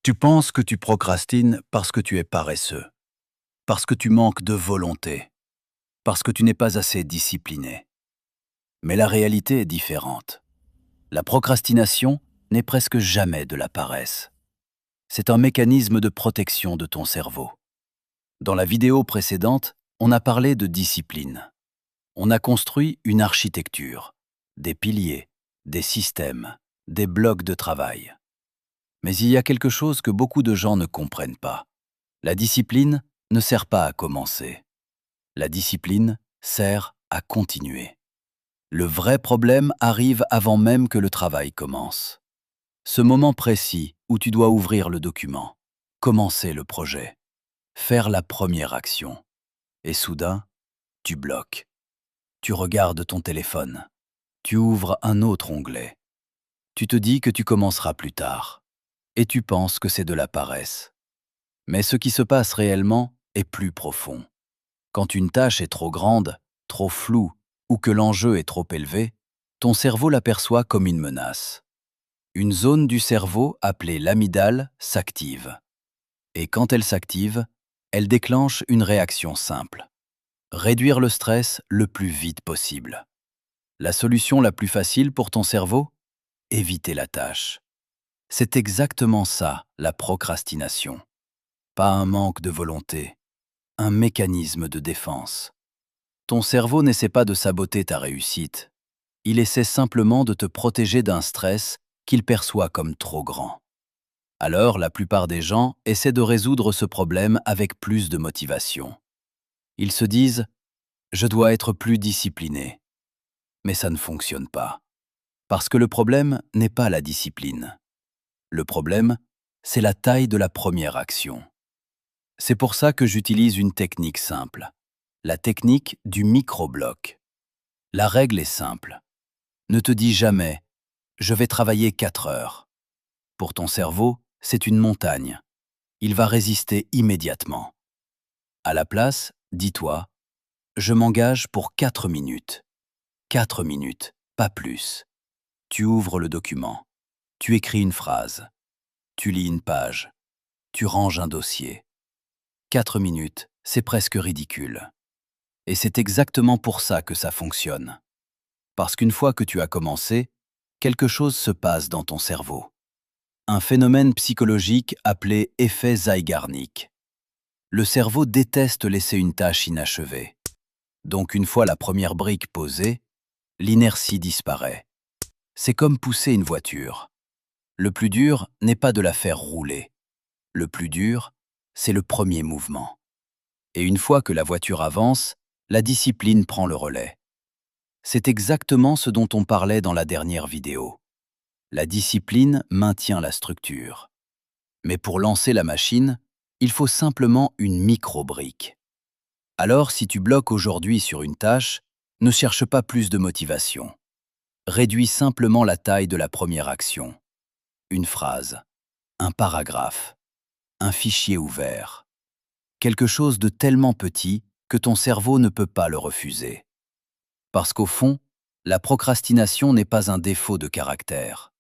Tu penses que tu procrastines parce que tu es paresseux, parce que tu manques de volonté, parce que tu n'es pas assez discipliné. Mais la réalité est différente. La procrastination n'est presque jamais de la paresse. C'est un mécanisme de protection de ton cerveau. Dans la vidéo précédente, on a parlé de discipline. On a construit une architecture, des piliers, des systèmes, des blocs de travail. Mais il y a quelque chose que beaucoup de gens ne comprennent pas. La discipline ne sert pas à commencer. La discipline sert à continuer. Le vrai problème arrive avant même que le travail commence. Ce moment précis où tu dois ouvrir le document, commencer le projet, faire la première action. Et soudain, tu bloques. Tu regardes ton téléphone. Tu ouvres un autre onglet. Tu te dis que tu commenceras plus tard. Et tu penses que c'est de la paresse. Mais ce qui se passe réellement est plus profond. Quand une tâche est trop grande, trop floue ou que l'enjeu est trop élevé, ton cerveau l'aperçoit comme une menace. Une zone du cerveau appelée l'amygdale s'active. Et quand elle s'active, elle déclenche une réaction simple. Réduire le stress le plus vite possible. La solution la plus facile pour ton cerveau? Éviter la tâche. C'est exactement ça, la procrastination. Pas un manque de volonté, un mécanisme de défense. Ton cerveau n'essaie pas de saboter ta réussite. Il essaie simplement de te protéger d'un stress qu'il perçoit comme trop grand. Alors, la plupart des gens essaient de résoudre ce problème avec plus de motivation. Ils se disent « je dois être plus discipliné ». Mais ça ne fonctionne pas. Parce que le problème n'est pas la discipline. Le problème, c'est la taille de la première action. C'est pour ça que j'utilise une technique simple. La technique du micro-bloc. La règle est simple. Ne te dis jamais « je vais travailler 4 heures ». Pour ton cerveau, c'est une montagne. Il va résister immédiatement. À la place, dis-toi « je m'engage pour 4 minutes ». 4 minutes, pas plus. Tu ouvres le document. Tu écris une phrase. Tu lis une page. Tu ranges un dossier. 4 minutes, c'est presque ridicule. Et c'est exactement pour ça que ça fonctionne. Parce qu'une fois que tu as commencé, quelque chose se passe dans ton cerveau. Un phénomène psychologique appelé effet Zeigarnik. Le cerveau déteste laisser une tâche inachevée. Donc une fois la première brique posée, l'inertie disparaît. C'est comme pousser une voiture. Le plus dur n'est pas de la faire rouler. Le plus dur, c'est le premier mouvement. Et une fois que la voiture avance, la discipline prend le relais. C'est exactement ce dont on parlait dans la dernière vidéo. La discipline maintient la structure. Mais pour lancer la machine, il faut simplement une micro-brique. Alors, si tu bloques aujourd'hui sur une tâche, ne cherche pas plus de motivation. Réduis simplement la taille de la première action. Une phrase, un paragraphe, un fichier ouvert. Quelque chose de tellement petit que ton cerveau ne peut pas le refuser. Parce qu'au fond, la procrastination n'est pas un défaut de caractère.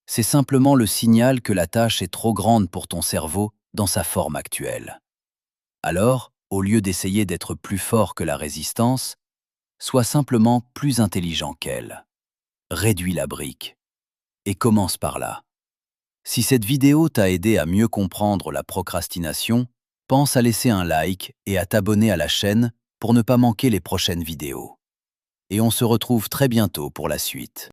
C'est simplement le signal que la tâche est trop grande pour ton cerveau dans sa forme actuelle. Alors, au lieu d'essayer d'être plus fort que la résistance, sois simplement plus intelligent qu'elle. Réduis la brique. Et commence par là. Si cette vidéo t'a aidé à mieux comprendre la procrastination, pense à laisser un like et à t'abonner à la chaîne pour ne pas manquer les prochaines vidéos. Et on se retrouve très bientôt pour la suite.